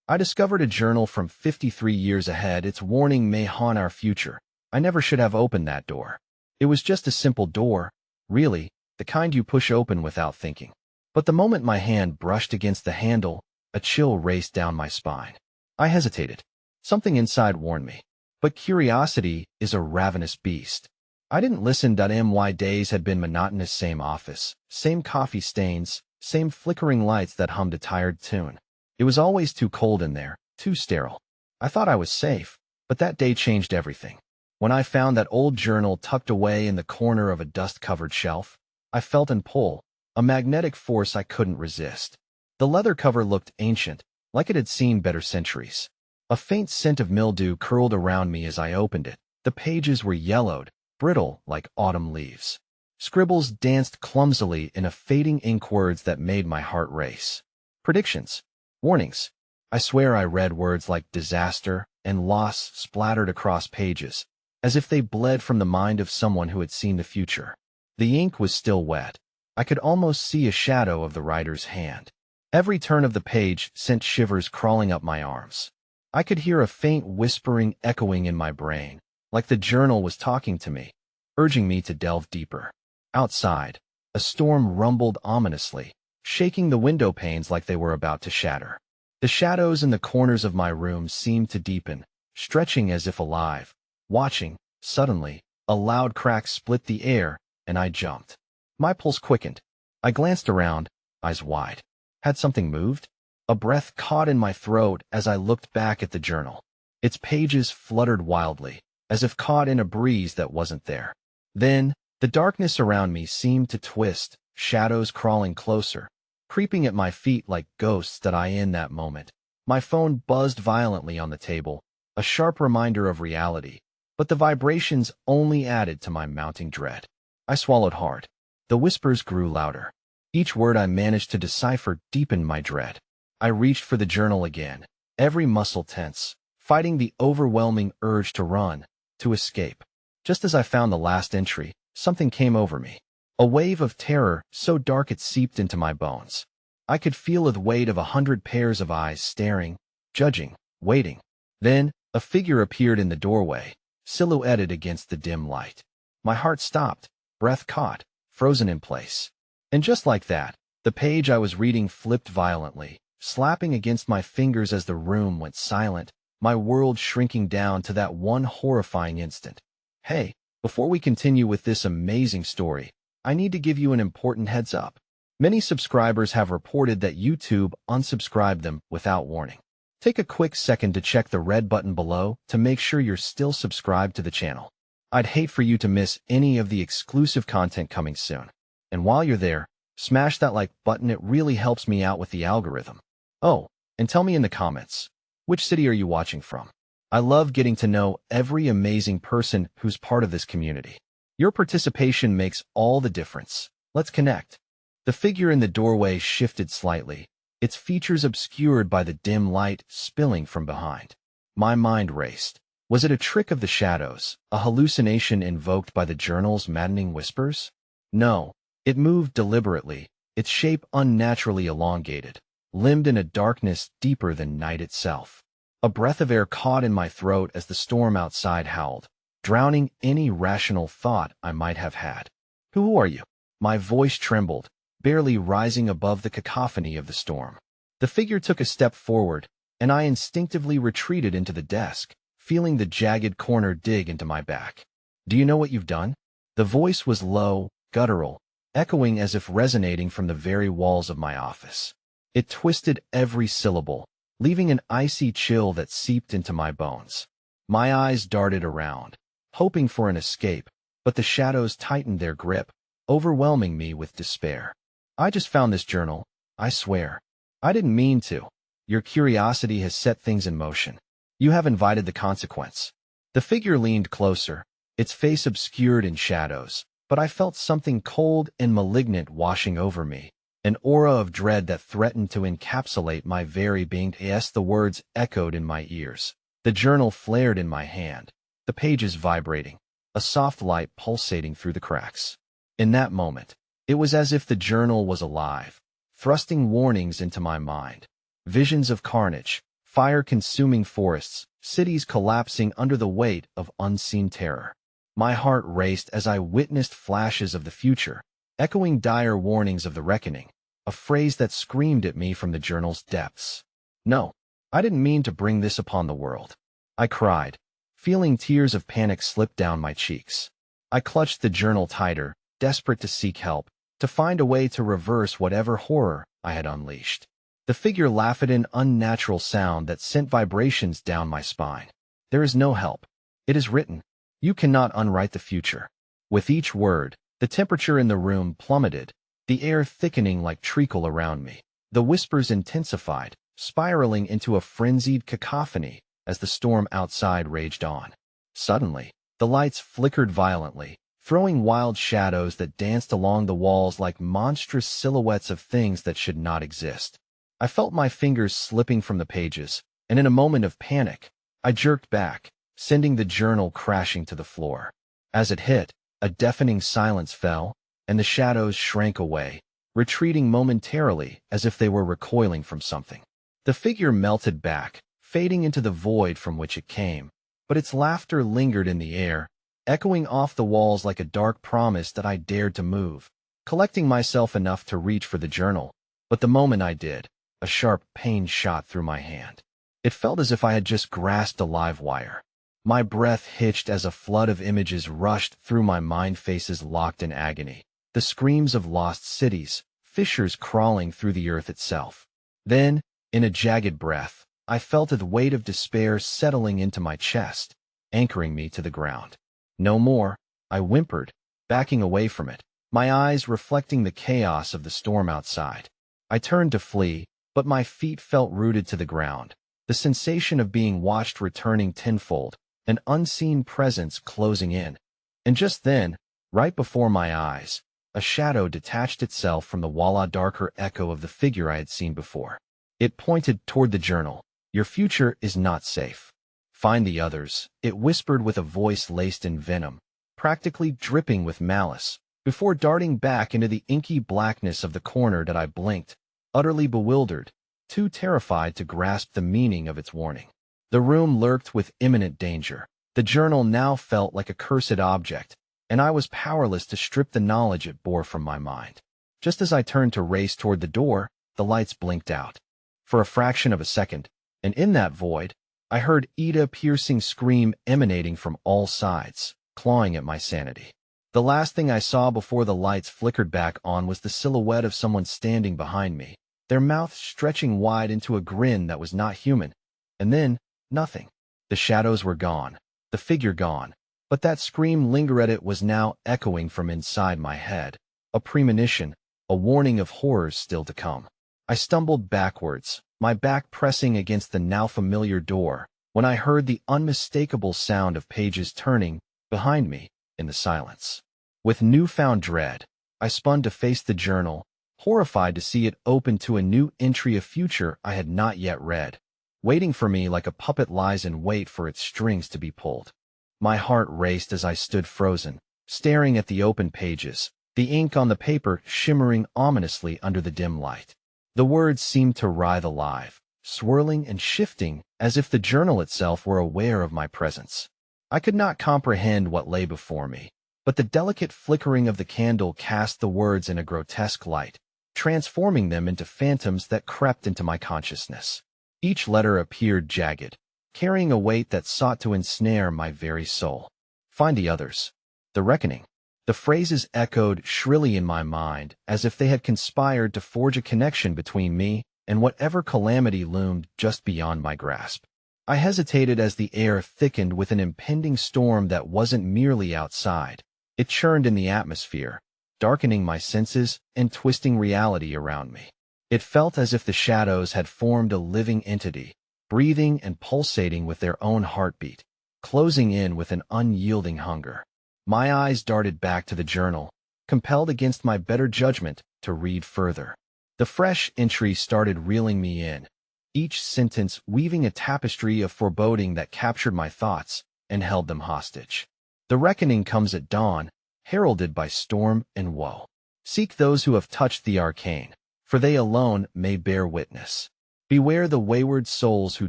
I discovered a journal from 53 years ahead. Its warning may haunt our future. I never should have opened that door. It was just a simple door, really, the kind you push open without thinking. But the moment my hand brushed against the handle, a chill raced down my spine. I hesitated. Something inside warned me. But curiosity is a ravenous beast. I didn't listen. My days had been monotonous. Same office, same coffee stains, same flickering lights that hummed a tired tune. It was always too cold in there, too sterile. I thought I was safe, but that day changed everything. When I found that old journal tucked away in the corner of a dust-covered shelf, I felt an pull, a magnetic force I couldn't resist. The leather cover looked ancient, like it had seen better centuries. A faint scent of mildew curled around me as I opened it. The pages were yellowed, brittle like autumn leaves. Scribbles danced clumsily in a fading ink, words that made my heart race. Predictions. Warnings. I swear I read words like disaster and loss splattered across pages, as if they bled from the mind of someone who had seen the future. The ink was still wet. I could almost see a shadow of the writer's hand. Every turn of the page sent shivers crawling up my arms. I could hear a faint whispering echoing in my brain, like the journal was talking to me, urging me to delve deeper. Outside, a storm rumbled ominously, shaking the window panes like they were about to shatter. The shadows in the corners of my room seemed to deepen, stretching as if alive, watching. Suddenly, a loud crack split the air, and I jumped. My pulse quickened. I glanced around, eyes wide. Had something moved? A breath caught in my throat as I looked back at the journal. Its pages fluttered wildly, as if caught in a breeze that wasn't there. Then, the darkness around me seemed to twist, shadows crawling closer, creeping at my feet like ghosts. In that moment, my phone buzzed violently on the table, a sharp reminder of reality, but the vibrations only added to my mounting dread. I swallowed hard. The whispers grew louder. Each word I managed to decipher deepened my dread. I reached for the journal again, every muscle tense, fighting the overwhelming urge to run, to escape. Just as I found the last entry, something came over me. A wave of terror so dark it seeped into my bones. I could feel the weight of 100 pairs of eyes staring, judging, waiting. Then, a figure appeared in the doorway, silhouetted against the dim light. My heart stopped, breath caught, frozen in place. And just like that, the page I was reading flipped violently, slapping against my fingers as the room went silent, my world shrinking down to that one horrifying instant. Hey, before we continue with this amazing story, I need to give you an important heads up. Many subscribers have reported that YouTube unsubscribed them without warning. Take a quick second to check the red button below to make sure you're still subscribed to the channel. I'd hate for you to miss any of the exclusive content coming soon. And while you're there, smash that like button. It really helps me out with the algorithm. Oh, and tell me in the comments, which city are you watching from? I love getting to know every amazing person who's part of this community. Your participation makes all the difference. Let's connect. The figure in the doorway shifted slightly, its features obscured by the dim light spilling from behind. My mind raced. Was it a trick of the shadows, a hallucination invoked by the journal's maddening whispers? No, it moved deliberately, its shape unnaturally elongated, limbed in a darkness deeper than night itself. A breath of air caught in my throat as the storm outside howled, drowning any rational thought I might have had. Who are you? My voice trembled, barely rising above the cacophony of the storm. The figure took a step forward, and I instinctively retreated into the desk, feeling the jagged corner dig into my back. Do you know what you've done? The voice was low, guttural, echoing as if resonating from the very walls of my office. It twisted every syllable, leaving an icy chill that seeped into my bones. My eyes darted around, hoping for an escape, but the shadows tightened their grip, overwhelming me with despair. I just found this journal, I swear. I didn't mean to. Your curiosity has set things in motion. You have invited the consequence. The figure leaned closer, its face obscured in shadows, but I felt something cold and malignant washing over me, an aura of dread that threatened to encapsulate my very being. Yes, the words echoed in my ears. The journal flared in my hand, the pages vibrating, a soft light pulsating through the cracks. In that moment, it was as if the journal was alive, thrusting warnings into my mind. Visions of carnage, fire-consuming forests, cities collapsing under the weight of unseen terror. My heart raced as I witnessed flashes of the future, echoing dire warnings of the reckoning, a phrase that screamed at me from the journal's depths. No, I didn't mean to bring this upon the world. I cried, feeling tears of panic slip down my cheeks. I clutched the journal tighter, desperate to seek help, to find a way to reverse whatever horror I had unleashed. The figure laughed an unnatural sound that sent vibrations down my spine. There is no help. It is written. You cannot unwrite the future. With each word, the temperature in the room plummeted, the air thickening like treacle around me. The whispers intensified, spiraling into a frenzied cacophony as the storm outside raged on. Suddenly, the lights flickered violently, throwing wild shadows that danced along the walls like monstrous silhouettes of things that should not exist. I felt my fingers slipping from the pages, and in a moment of panic, I jerked back, sending the journal crashing to the floor. As it hit, a deafening silence fell, and the shadows shrank away, retreating momentarily as if they were recoiling from something. The figure melted back, fading into the void from which it came, but its laughter lingered in the air, echoing off the walls like a dark promise that I dared to move, collecting myself enough to reach for the journal. But the moment I did, a sharp pain shot through my hand. It felt as if I had just grasped a live wire. My breath hitched as a flood of images rushed through my mind, faces locked in agony. The screams of lost cities, fissures crawling through the earth itself. Then, in a jagged breath, I felt the weight of despair settling into my chest, anchoring me to the ground. No more, I whimpered, backing away from it, my eyes reflecting the chaos of the storm outside. I turned to flee, but my feet felt rooted to the ground, the sensation of being watched returning tenfold, an unseen presence closing in. And just then, right before my eyes, a shadow detached itself from the wall, a darker echo of the figure I had seen before. It pointed toward the journal. Your future is not safe. Find the others, it whispered with a voice laced in venom, practically dripping with malice, before darting back into the inky blackness of the corner that I blinked, utterly bewildered, too terrified to grasp the meaning of its warning. The room lurked with imminent danger. The journal now felt like a cursed object, and I was powerless to strip the knowledge it bore from my mind. Just as I turned to race toward the door, the lights blinked out. For a fraction of a second, and in that void, I heard Ida's piercing scream emanating from all sides, clawing at my sanity. The last thing I saw before the lights flickered back on was the silhouette of someone standing behind me, their mouth stretching wide into a grin that was not human. And then, nothing. The shadows were gone, the figure gone, but that scream lingered. It was now echoing from inside my head, a premonition, a warning of horrors still to come. I stumbled backwards, my back pressing against the now familiar door, when I heard the unmistakable sound of pages turning behind me in the silence. With newfound dread, I spun to face the journal, horrified to see it open to a new entry, a future I had not yet read, waiting for me like a puppet lies in wait for its strings to be pulled. My heart raced as I stood frozen, staring at the open pages, the ink on the paper shimmering ominously under the dim light. The words seemed to writhe alive, swirling and shifting as if the journal itself were aware of my presence. I could not comprehend what lay before me, but the delicate flickering of the candle cast the words in a grotesque light, transforming them into phantoms that crept into my consciousness. Each letter appeared jagged, carrying a weight that sought to ensnare my very soul. Find the others. The reckoning. The phrases echoed shrilly in my mind, as if they had conspired to forge a connection between me and whatever calamity loomed just beyond my grasp. I hesitated as the air thickened with an impending storm that wasn't merely outside. It churned in the atmosphere, darkening my senses and twisting reality around me. It felt as if the shadows had formed a living entity, breathing and pulsating with their own heartbeat, closing in with an unyielding hunger. My eyes darted back to the journal, compelled against my better judgment to read further. The fresh entry started reeling me in, each sentence weaving a tapestry of foreboding that captured my thoughts and held them hostage. The reckoning comes at dawn, heralded by storm and woe. Seek those who have touched the arcane, for they alone may bear witness. Beware the wayward souls who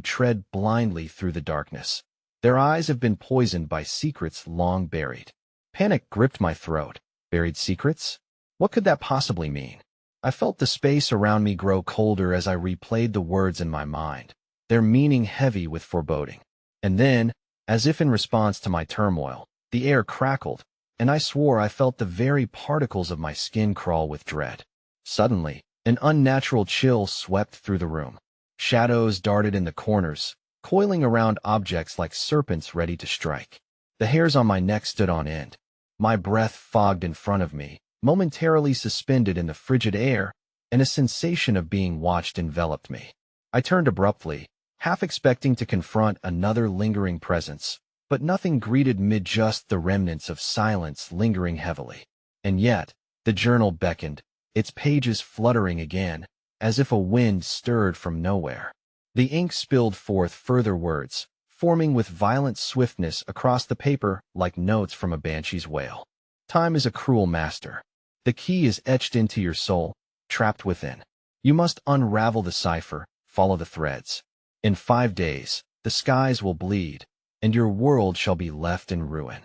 tread blindly through the darkness. Their eyes have been poisoned by secrets long buried. Panic gripped my throat. Buried secrets? What could that possibly mean? I felt the space around me grow colder as I replayed the words in my mind, their meaning heavy with foreboding. And then, as if in response to my turmoil, the air crackled, and I swore I felt the very particles of my skin crawl with dread. Suddenly, an unnatural chill swept through the room. Shadows darted in the corners, coiling around objects like serpents ready to strike. The hairs on my neck stood on end. My breath fogged in front of me, momentarily suspended in the frigid air, and a sensation of being watched enveloped me. I turned abruptly, half expecting to confront another lingering presence, but nothing greeted me, just the remnants of silence lingering heavily. And yet, the journal beckoned, its pages fluttering again, as if a wind stirred from nowhere. The ink spilled forth further words, forming with violent swiftness across the paper like notes from a banshee's wail. Time is a cruel master. The key is etched into your soul, trapped within. You must unravel the cipher, follow the threads. In 5 days, the skies will bleed, and your world shall be left in ruin.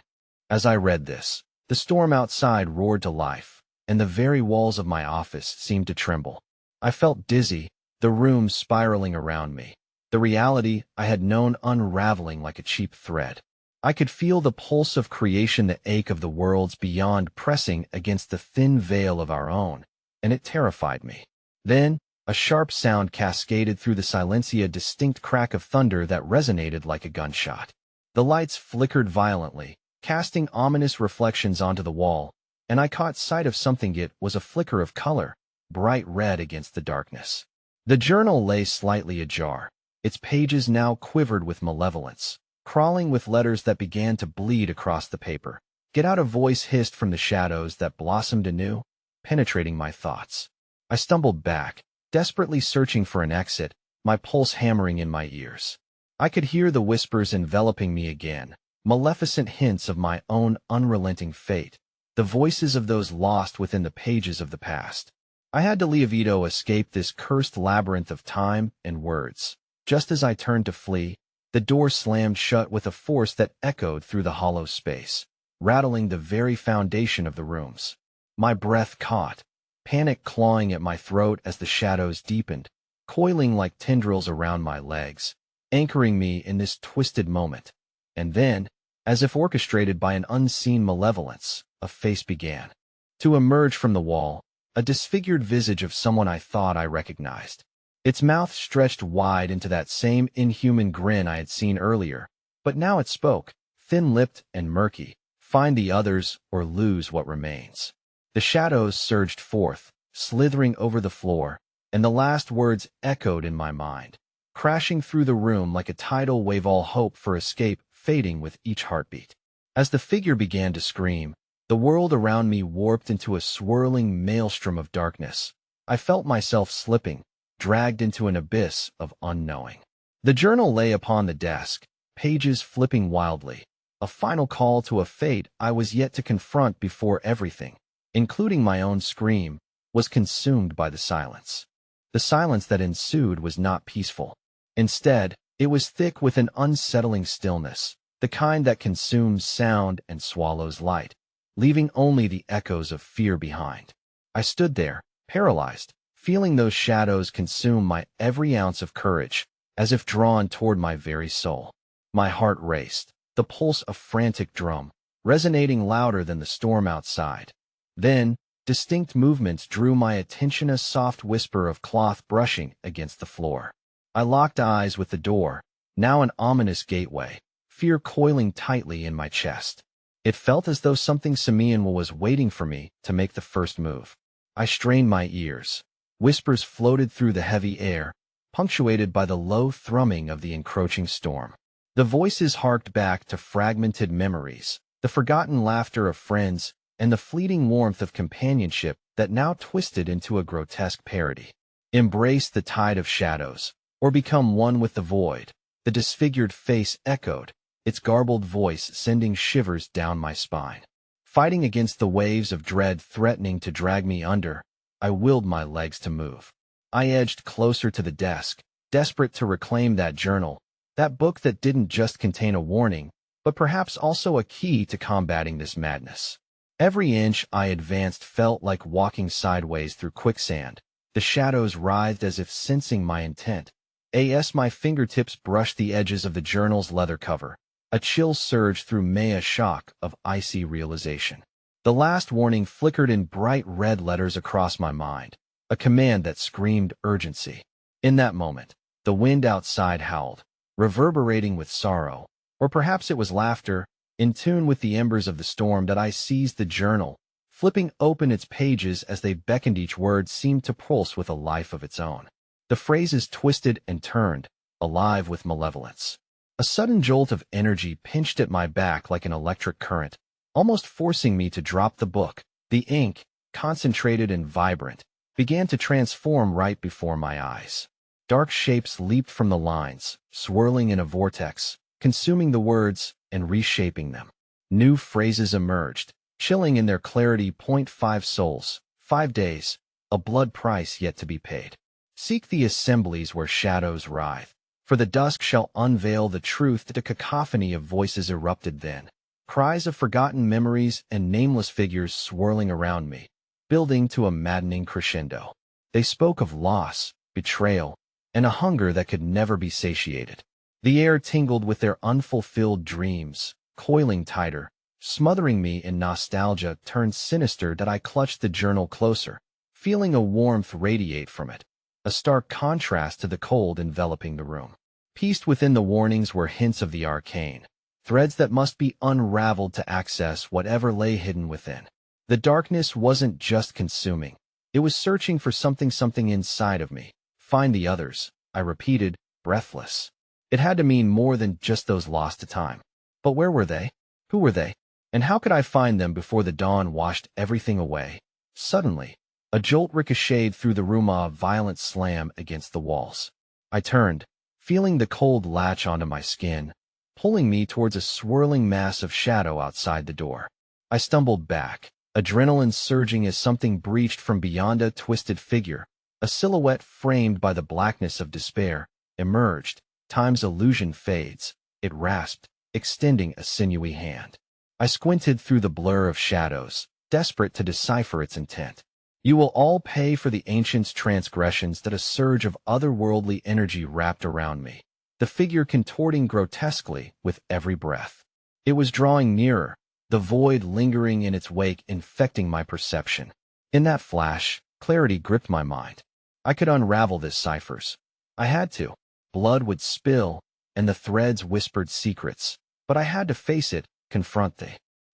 As I read this, the storm outside roared to life, and the very walls of my office seemed to tremble. I felt dizzy, the room spiraling around me, the reality I had known unraveling like a cheap thread. I could feel the pulse of creation, the ache of the worlds beyond pressing against the thin veil of our own, and it terrified me. Then, a sharp sound cascaded through the silencia, a distinct crack of thunder that resonated like a gunshot. The lights flickered violently, casting ominous reflections onto the wall, and I caught sight of something. It was a flicker of color, bright red against the darkness. The journal lay slightly ajar, its pages now quivered with malevolence, crawling with letters that began to bleed across the paper. "Get out!" a voice hissed from the shadows that blossomed anew, penetrating my thoughts. I stumbled back, desperately searching for an exit, my pulse hammering in my ears. I could hear the whispers enveloping me again, maleficent hints of my own unrelenting fate, the voices of those lost within the pages of the past. I had to leave, escape this cursed labyrinth of time and words. Just as I turned to flee, the door slammed shut with a force that echoed through the hollow space, rattling the very foundation of the rooms. My breath caught, panic clawing at my throat as the shadows deepened, coiling like tendrils around my legs, anchoring me in this twisted moment. And then, as if orchestrated by an unseen malevolence, a face began to emerge from the wall, a disfigured visage of someone I thought I recognized. Its mouth stretched wide into that same inhuman grin I had seen earlier, but now it spoke, thin-lipped and murky, "Find the others or lose what remains." The shadows surged forth, slithering over the floor, and the last words echoed in my mind, crashing through the room like a tidal wave, all hope for escape fading with each heartbeat. As the figure began to scream, the world around me warped into a swirling maelstrom of darkness. I felt myself slipping, dragged into an abyss of unknowing. The journal lay upon the desk, pages flipping wildly, a final call to a fate I was yet to confront before everything, including my own scream, was consumed by the silence. The silence that ensued was not peaceful. Instead, it was thick with an unsettling stillness, the kind that consumes sound and swallows light, leaving only the echoes of fear behind. I stood there, paralyzed, feeling those shadows consume my every ounce of courage, as if drawn toward my very soul. My heart raced, the pulse a frantic drum, resonating louder than the storm outside. Then, distinct movements drew my attention, a soft whisper of cloth brushing against the floor. I locked eyes with the door, now an ominous gateway, fear coiling tightly in my chest. It felt as though something simian was waiting for me to make the first move. I strained my ears. Whispers floated through the heavy air, punctuated by the low thrumming of the encroaching storm. The voices harked back to fragmented memories, the forgotten laughter of friends, and the fleeting warmth of companionship that now twisted into a grotesque parody. Embrace the tide of shadows, or become one with the void, the disfigured face echoed, its garbled voice sending shivers down my spine. Fighting against the waves of dread threatening to drag me under, I willed my legs to move. I edged closer to the desk, desperate to reclaim that journal, that book that didn't just contain a warning, but perhaps also a key to combating this madness. Every inch I advanced felt like walking sideways through quicksand. The shadows writhed as if sensing my intent. As my fingertips brushed the edges of the journal's leather cover, a chill surged through me, a shock of icy realization. The last warning flickered in bright red letters across my mind, a command that screamed urgency. In that moment, the wind outside howled, reverberating with sorrow, or perhaps it was laughter, in tune with the embers of the storm. That I seized the journal, flipping open its pages as they beckoned. Each word seemed to pulse with a life of its own. The phrases twisted and turned, alive with malevolence. A sudden jolt of energy pinched at my back like an electric current, almost forcing me to drop the book. The ink, concentrated and vibrant, began to transform right before my eyes. Dark shapes leaped from the lines, swirling in a vortex, consuming the words and reshaping them. New phrases emerged, chilling in their clarity. 5 souls, 5 days, a blood price yet to be paid. Seek the assemblies where shadows writhe, for the dusk shall unveil the truth. A cacophony of voices erupted then, cries of forgotten memories and nameless figures swirling around me, building to a maddening crescendo. They spoke of loss, betrayal, and a hunger that could never be satiated. The air tingled with their unfulfilled dreams, coiling tighter, smothering me in nostalgia turned sinister. That I clutched the journal closer, feeling a warmth radiate from it, a stark contrast to the cold enveloping the room. Pieced within the warnings were hints of the arcane, threads that must be unraveled to access whatever lay hidden within. The darkness wasn't just consuming, it was searching for something inside of me. Find the others, I repeated, breathless. It had to mean more than just those lost to time. But where were they? Who were they? And how could I find them before the dawn washed everything away? Suddenly, a jolt ricocheted through the room, a violent slam against the walls. I turned, feeling the cold latch onto my skin, pulling me towards a swirling mass of shadow outside the door. I stumbled back, adrenaline surging as something breached from beyond. A twisted figure, a silhouette framed by the blackness of despair, emerged. Time's illusion fades, it rasped, extending a sinewy hand. I squinted through the blur of shadows, desperate to decipher its intent. You will all pay for the ancient's transgressions. That a surge of otherworldly energy wrapped around me, the figure contorting grotesquely with every breath. It was drawing nearer, the void lingering in its wake, infecting my perception. In that flash, clarity gripped my mind. I could unravel this ciphers. I had to. Blood would spill, and the threads whispered secrets, but I had to face it, confront the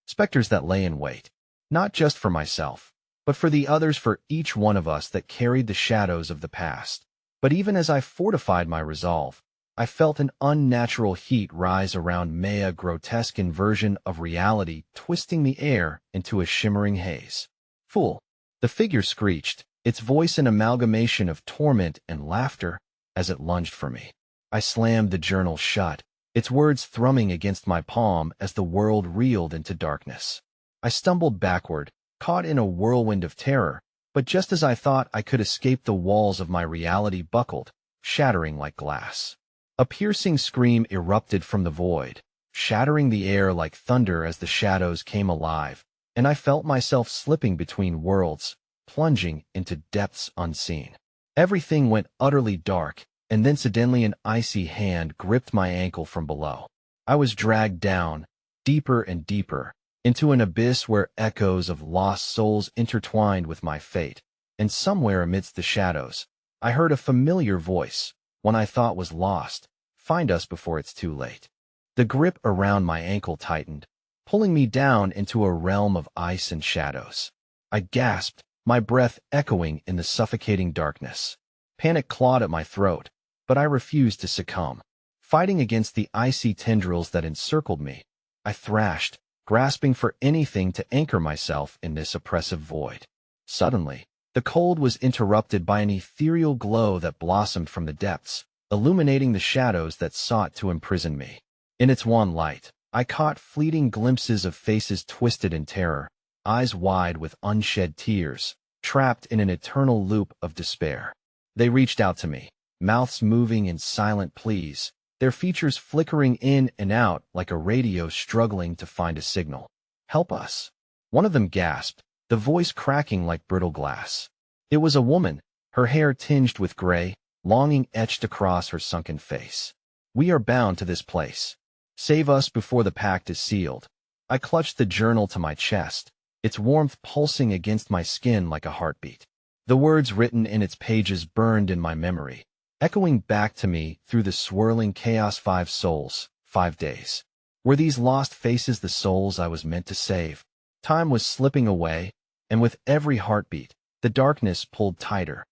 specters that lay in wait, not just for myself, but for the others, for each one of us that carried the shadows of the past. But even as I fortified my resolve, I felt an unnatural heat rise around me, a grotesque inversion of reality twisting the air into a shimmering haze. Fool! The figure screeched, its voice an amalgamation of torment and laughter, as it lunged for me. I slammed the journal shut, its words thrumming against my palm as the world reeled into darkness. I stumbled backward, caught in a whirlwind of terror, but just as I thought I could escape, the walls of my reality buckled, shattering like glass. A piercing scream erupted from the void, shattering the air like thunder as the shadows came alive, and I felt myself slipping between worlds, plunging into depths unseen. Everything went utterly dark, and then suddenly an icy hand gripped my ankle from below. I was dragged down, deeper and deeper, into an abyss where echoes of lost souls intertwined with my fate. And somewhere amidst the shadows, I heard a familiar voice, one I thought was lost. Find us before it's too late. The grip around my ankle tightened, pulling me down into a realm of ice and shadows. I gasped, my breath echoing in the suffocating darkness. Panic clawed at my throat, but I refused to succumb. Fighting against the icy tendrils that encircled me, I thrashed, grasping for anything to anchor myself in this oppressive void. Suddenly, the cold was interrupted by an ethereal glow that blossomed from the depths, illuminating the shadows that sought to imprison me. In its wan light, I caught fleeting glimpses of faces twisted in terror, eyes wide with unshed tears, trapped in an eternal loop of despair. They reached out to me, mouths moving in silent pleas, their features flickering in and out like a radio struggling to find a signal. "Help us." One of them gasped, the voice cracking like brittle glass. It was a woman, her hair tinged with gray, longing etched across her sunken face. "We are bound to this place. Save us before the pact is sealed." I clutched the journal to my chest, its warmth pulsing against my skin like a heartbeat. The words written in its pages burned in my memory, echoing back to me through the swirling chaos. 5 souls, 5 days. Were these lost faces the souls I was meant to save? Time was slipping away, and with every heartbeat, the darkness pulled tighter.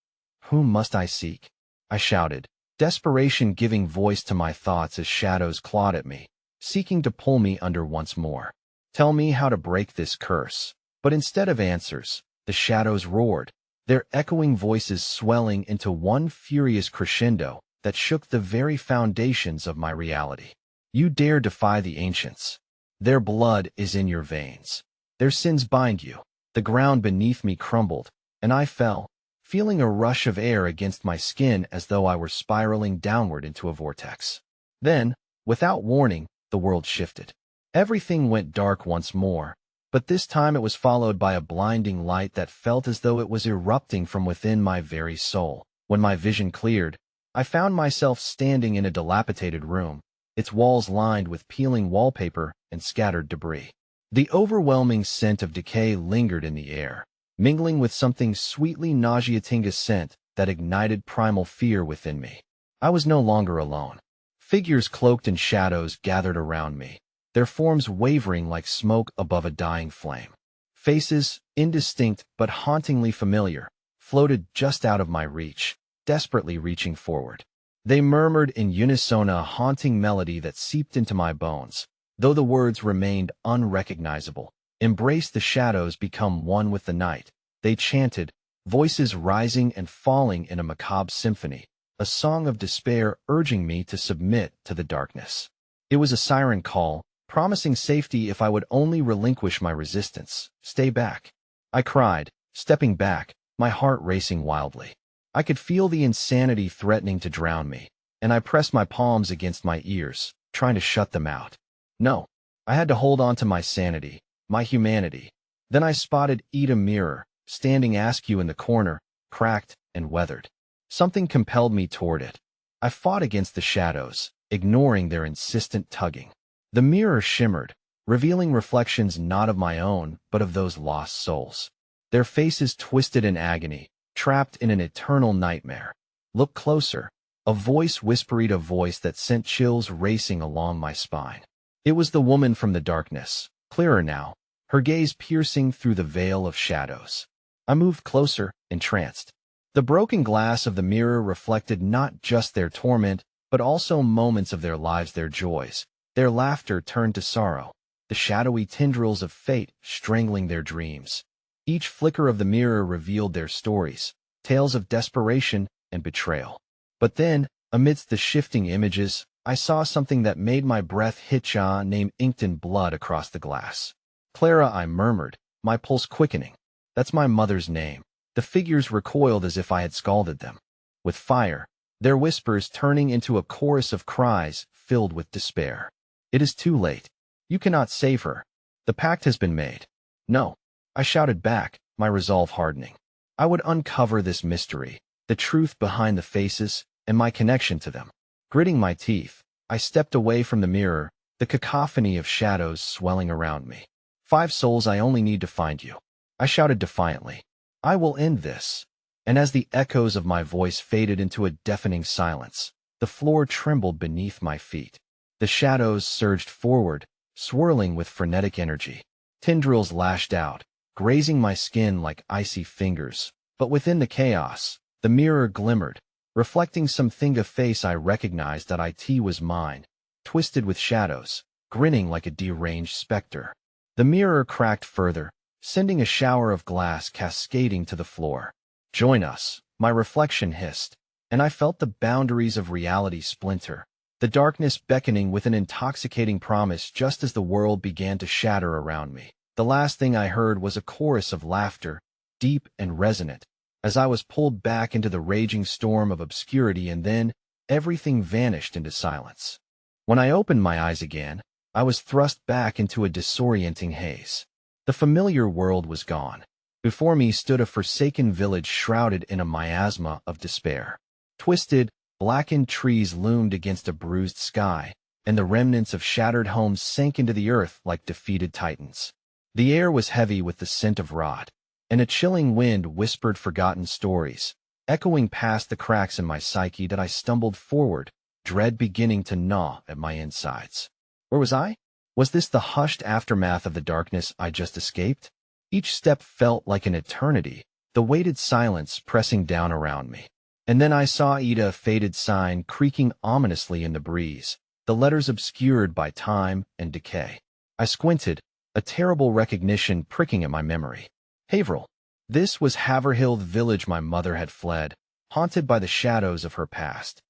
"Whom must I seek?" I shouted, desperation giving voice to my thoughts as shadows clawed at me, seeking to pull me under once more. "Tell me how to break this curse." But instead of answers, the shadows roared, their echoing voices swelling into one furious crescendo that shook the very foundations of my reality. "You dare defy the ancients. Their blood is in your veins. Their sins bind you." The ground beneath me crumbled, and I fell, feeling a rush of air against my skin as though I were spiraling downward into a vortex. Then, without warning, the world shifted. Everything went dark once more, but this time it was followed by a blinding light that felt as though it was erupting from within my very soul. When my vision cleared, I found myself standing in a dilapidated room, its walls lined with peeling wallpaper and scattered debris. The overwhelming scent of decay lingered in the air, mingling with something sweetly nauseating, a scent that ignited primal fear within me. I was no longer alone. Figures cloaked in shadows gathered around me, their forms wavering like smoke above a dying flame. Faces, indistinct but hauntingly familiar, floated just out of my reach, desperately reaching forward. They murmured in unison, a haunting melody that seeped into my bones, though the words remained unrecognizable. "Embrace the shadows, become one with the night," they chanted, voices rising and falling in a macabre symphony, a song of despair urging me to submit to the darkness. It was a siren call, promising safety if I would only relinquish my resistance. "Stay back," I cried, stepping back, my heart racing wildly. I could feel the insanity threatening to drown me, and I pressed my palms against my ears, trying to shut them out. No, I had to hold on to my sanity, my humanity. Then I spotted Eda mirror, standing askew in the corner, cracked and weathered. Something compelled me toward it. I fought against the shadows, ignoring their insistent tugging. The mirror shimmered, revealing reflections not of my own, but of those lost souls. Their faces twisted in agony, trapped in an eternal nightmare. "Look closer," a voice whispered, a voice that sent chills racing along my spine. It was the woman from the darkness, clearer now, her gaze piercing through the veil of shadows. I moved closer, entranced. The broken glass of the mirror reflected not just their torment, but also moments of their lives, their joys. Their laughter turned to sorrow, the shadowy tendrils of fate strangling their dreams. Each flicker of the mirror revealed their stories, tales of desperation and betrayal. But then, amidst the shifting images, I saw something that made my breath hitch, a name inked in blood across the glass. "Clara," I murmured, my pulse quickening. "That's my mother's name." The figures recoiled as if I had scalded them with fire, their whispers turning into a chorus of cries filled with despair. "It is too late. You cannot save her. The pact has been made." "No," I shouted back, my resolve hardening. I would uncover this mystery, the truth behind the faces, and my connection to them. Gritting my teeth, I stepped away from the mirror, the cacophony of shadows swelling around me. "5 souls, I only need to find you," I shouted defiantly. "I will end this." And as the echoes of my voice faded into a deafening silence, the floor trembled beneath my feet. The shadows surged forward, swirling with frenetic energy. Tendrils lashed out, grazing my skin like icy fingers. But within the chaos, the mirror glimmered, reflecting something, a face I recognized. That it was mine, twisted with shadows, grinning like a deranged specter. The mirror cracked further, sending a shower of glass cascading to the floor. "Join us," my reflection hissed, and I felt the boundaries of reality splinter, the darkness beckoning with an intoxicating promise just as the world began to shatter around me. The last thing I heard was a chorus of laughter, deep and resonant, as I was pulled back into the raging storm of obscurity, and then everything vanished into silence. When I opened my eyes again, I was thrust back into a disorienting haze. The familiar world was gone. Before me stood a forsaken village shrouded in a miasma of despair. Twisted, blackened trees loomed against a bruised sky, and the remnants of shattered homes sank into the earth like defeated titans. The air was heavy with the scent of rot, and a chilling wind whispered forgotten stories, echoing past the cracks in my psyche that I stumbled forward, dread beginning to gnaw at my insides. Where was I? Was this the hushed aftermath of the darkness I just escaped? Each step felt like an eternity, the weighted silence pressing down around me. And then I saw a faded sign creaking ominously in the breeze, the letters obscured by time and decay. I squinted, a terrible recognition pricking at my memory. Haverhill. This was Haverhill, the village my mother had fled, haunted by the shadows of her past.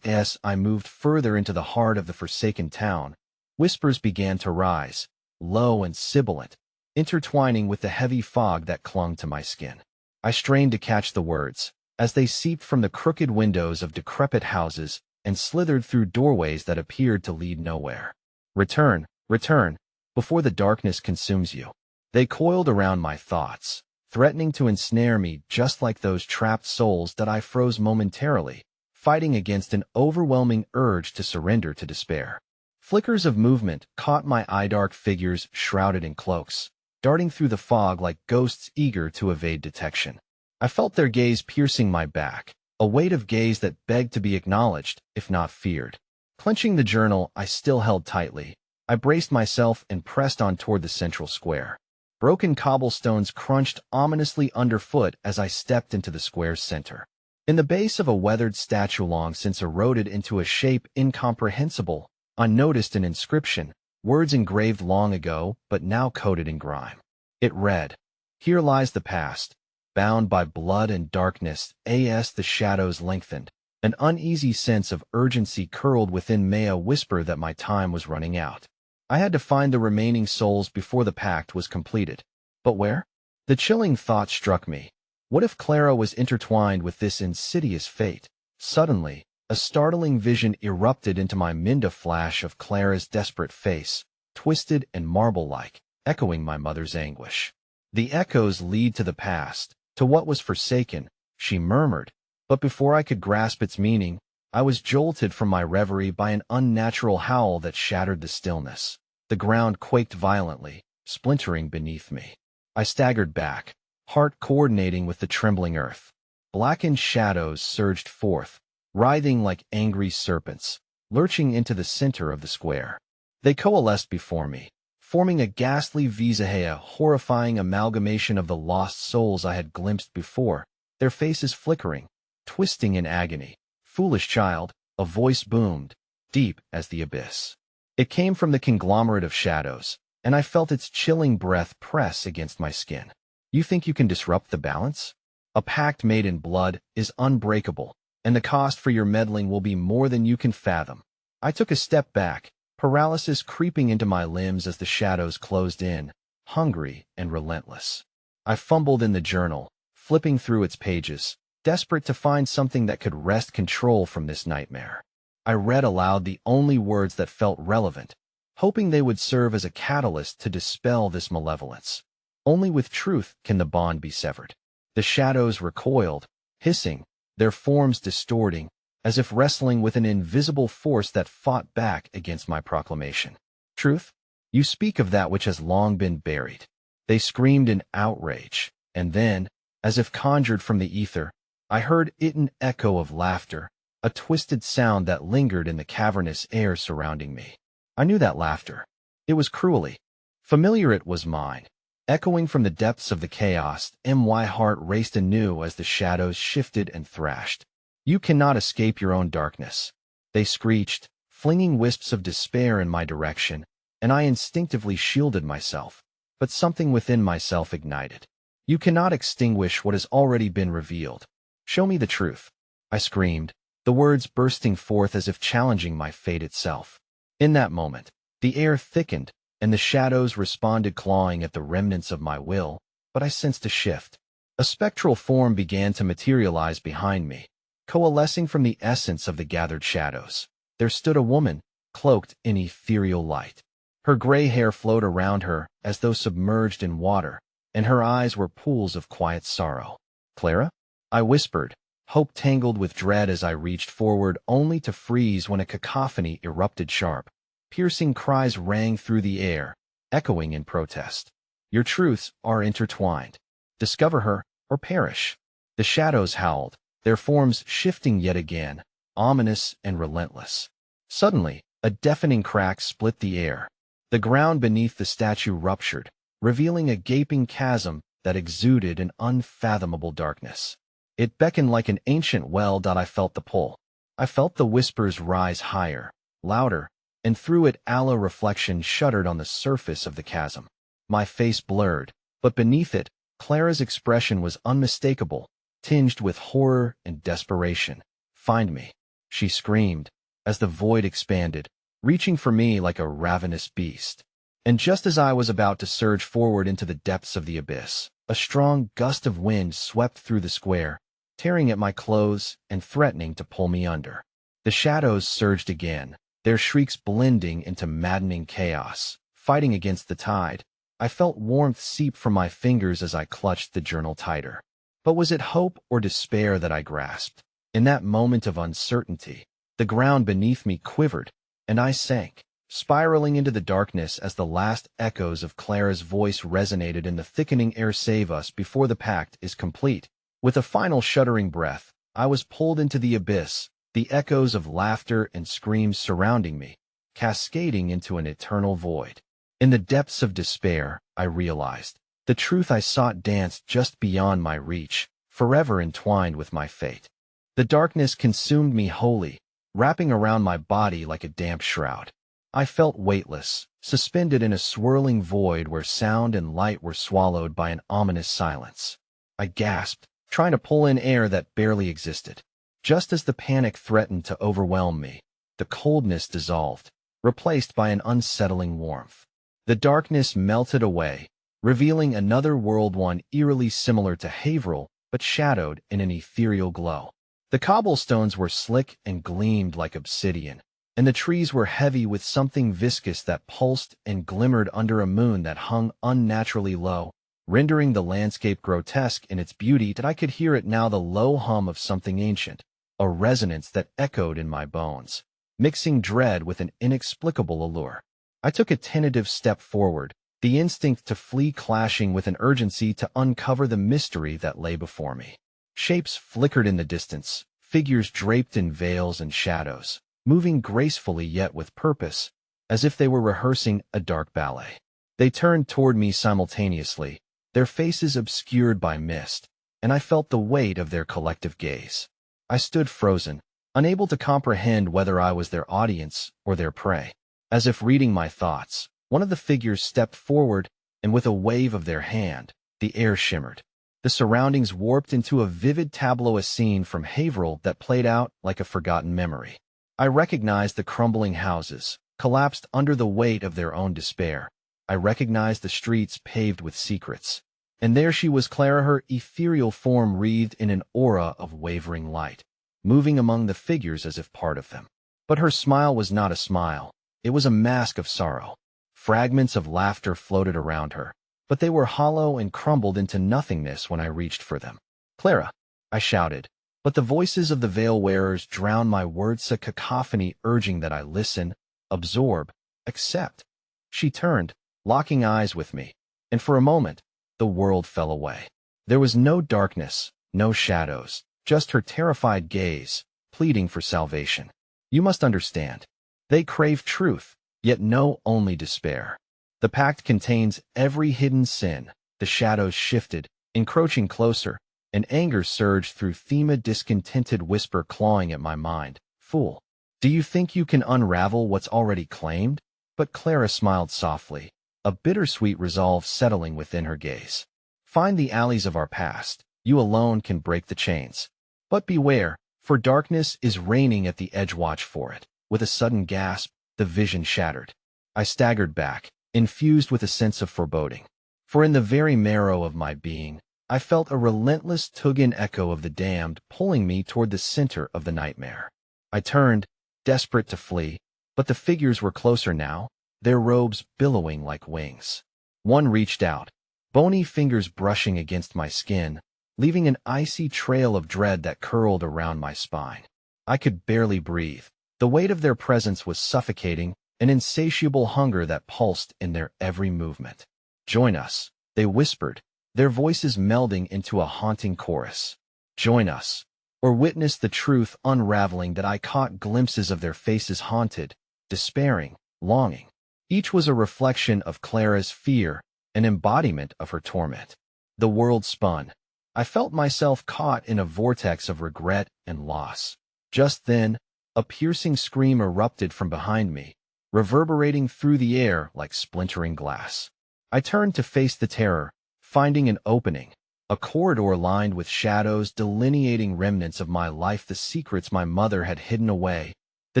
As I moved further into the heart of the forsaken town, whispers began to rise, low and sibilant, intertwining with the heavy fog that clung to my skin. I strained to catch the words, as they seeped from the crooked windows of decrepit houses and slithered through doorways that appeared to lead nowhere. Return, return, before the darkness consumes you. They coiled around my thoughts, threatening to ensnare me just like those trapped souls that I froze momentarily, fighting against an overwhelming urge to surrender to despair. Flickers of movement caught my eye, dark figures shrouded in cloaks, darting through the fog like ghosts eager to evade detection. I felt their gaze piercing my back, a weight of gaze that begged to be acknowledged, if not feared. Clenching the journal I still held tightly, I braced myself and pressed on toward the central square. Broken cobblestones crunched ominously underfoot as I stepped into the square's center. In the base of a weathered statue long since eroded into a shape incomprehensible, unnoticed an inscription, words engraved long ago but now coated in grime. It read, "Here lies the past, bound by blood and darkness, as the shadows lengthened." An uneasy sense of urgency curled within me, a whisper that my time was running out. I had to find the remaining souls before the pact was completed. But where? The chilling thought struck me. What if Clara was intertwined with this insidious fate? Suddenly, a startling vision erupted into my mind, a flash of Clara's desperate face, twisted and marble-like, echoing my mother's anguish. The echoes lead to the past, to what was forsaken, she murmured, but before I could grasp its meaning, I was jolted from my reverie by an unnatural howl that shattered the stillness. The ground quaked violently, splintering beneath me. I staggered back, heart coordinating with the trembling earth. Blackened shadows surged forth, writhing like angry serpents, lurching into the center of the square. They coalesced before me, forming a ghastly a horrifying amalgamation of the lost souls I had glimpsed before, their faces flickering, twisting in agony. "Foolish child," a voice boomed, deep as the abyss. It came from the conglomerate of shadows, and I felt its chilling breath press against my skin. "You think you can disrupt the balance? A pact made in blood is unbreakable, and the cost for your meddling will be more than you can fathom." I took a step back, paralysis creeping into my limbs as the shadows closed in, hungry and relentless. I fumbled in the journal, flipping through its pages, desperate to find something that could wrest control from this nightmare. I read aloud the only words that felt relevant, hoping they would serve as a catalyst to dispel this malevolence. Only with truth can the bond be severed. The shadows recoiled, hissing, their forms distorting, as if wrestling with an invisible force that fought back against my proclamation. "Truth? You speak of that which has long been buried." They screamed in outrage, and then, as if conjured from the ether, I heard it, an echo of laughter, a twisted sound that lingered in the cavernous air surrounding me. I knew that laughter. It was cruelly familiar. It was mine. Echoing from the depths of the chaos, my heart raced anew as the shadows shifted and thrashed. "You cannot escape your own darkness," they screeched, flinging wisps of despair in my direction, and I instinctively shielded myself. But something within myself ignited. "You cannot extinguish what has already been revealed. Show me the truth," I screamed, the words bursting forth as if challenging my fate itself. In that moment, the air thickened, and the shadows responded, clawing at the remnants of my will, but I sensed a shift. A spectral form began to materialize behind me, coalescing from the essence of the gathered shadows. There stood a woman, cloaked in ethereal light. Her gray hair flowed around her as though submerged in water, and her eyes were pools of quiet sorrow. "Clara?" I whispered, hope tangled with dread as I reached forward only to freeze when a cacophony erupted sharp. Piercing cries rang through the air, echoing in protest. "Your truths are intertwined. Discover her, or perish." The shadows howled, their forms shifting yet again, ominous and relentless. Suddenly, a deafening crack split the air. The ground beneath the statue ruptured, revealing a gaping chasm that exuded an unfathomable darkness. It beckoned like an ancient well. I felt the pull. I felt the whispers rise higher, louder, and through it Allah reflection shuddered on the surface of the chasm. My face blurred, but beneath it, Clara's expression was unmistakable, tinged with horror and desperation. "Find me," she screamed, as the void expanded, reaching for me like a ravenous beast. And just as I was about to surge forward into the depths of the abyss, a strong gust of wind swept through the square, tearing at my clothes and threatening to pull me under. The shadows surged again, their shrieks blending into maddening chaos. Fighting against the tide, I felt warmth seep from my fingers as I clutched the journal tighter. But was it hope or despair that I grasped? In that moment of uncertainty, the ground beneath me quivered, and I sank, spiraling into the darkness as the last echoes of Clara's voice resonated in the thickening air. "Save us before the pact is complete." With a final shuddering breath, I was pulled into the abyss, the echoes of laughter and screams surrounding me, cascading into an eternal void. In the depths of despair, I realized the truth I sought danced just beyond my reach, forever entwined with my fate. The darkness consumed me wholly, wrapping around my body like a damp shroud. I felt weightless, suspended in a swirling void where sound and light were swallowed by an ominous silence. I gasped, trying to pull in air that barely existed. Just as the panic threatened to overwhelm me, the coldness dissolved, replaced by an unsettling warmth. The darkness melted away, revealing another world, one eerily similar to Haverhill, but shadowed in an ethereal glow. The cobblestones were slick and gleamed like obsidian, and the trees were heavy with something viscous that pulsed and glimmered under a moon that hung unnaturally low, rendering the landscape grotesque in its beauty. That I could hear it now, the low hum of something ancient, a resonance that echoed in my bones, mixing dread with an inexplicable allure. I took a tentative step forward, the instinct to flee clashing with an urgency to uncover the mystery that lay before me. Shapes flickered in the distance, figures draped in veils and shadows, moving gracefully yet with purpose, as if they were rehearsing a dark ballet. They turned toward me simultaneously, their faces obscured by mist, and I felt the weight of their collective gaze. I stood frozen, unable to comprehend whether I was their audience or their prey. As if reading my thoughts, one of the figures stepped forward, and with a wave of their hand, the air shimmered. The surroundings warped into a vivid tableau, a scene from Haverhill that played out like a forgotten memory. I recognized the crumbling houses, collapsed under the weight of their own despair. I recognized the streets paved with secrets. And there she was, Clara, her ethereal form wreathed in an aura of wavering light, moving among the figures as if part of them. But her smile was not a smile. It was a mask of sorrow. Fragments of laughter floated around her, but they were hollow and crumbled into nothingness when I reached for them. "Clara!" I shouted, but the voices of the veil-wearers drowned my words, a cacophony urging that I listen, absorb, accept. She turned, locking eyes with me, and for a moment, the world fell away. There was no darkness, no shadows, just her terrified gaze, pleading for salvation. "You must understand. They crave truth, yet know only despair. The pact contains every hidden sin." The shadows shifted, encroaching closer, and anger surged through Thema, discontented whisper clawing at my mind. "Fool! Do you think you can unravel what's already claimed?" But Clara smiled softly, a bittersweet resolve settling within her gaze. "Find the alleys of our past. You alone can break the chains. But beware, for darkness is reigning at the edge. Watch for it." With a sudden gasp, the vision shattered. I staggered back, infused with a sense of foreboding. For in the very marrow of my being, I felt a relentless tug-in echo of the damned pulling me toward the center of the nightmare. I turned, desperate to flee, but the figures were closer now, their robes billowing like wings. One reached out, bony fingers brushing against my skin, leaving an icy trail of dread that curled around my spine. I could barely breathe. The weight of their presence was suffocating, an insatiable hunger that pulsed in their every movement. "Join us," they whispered, their voices melding into a haunting chorus. "Join us, or witness the truth unraveling." That I caught glimpses of their faces, haunted, despairing, longing. Each was a reflection of Clara's fear, an embodiment of her torment. The world spun. I felt myself caught in a vortex of regret and loss. Just then, a piercing scream erupted from behind me, reverberating through the air like splintering glass. I turned to face the terror, finding an opening, a corridor lined with shadows delineating remnants of my life, the secrets my mother had hidden away. The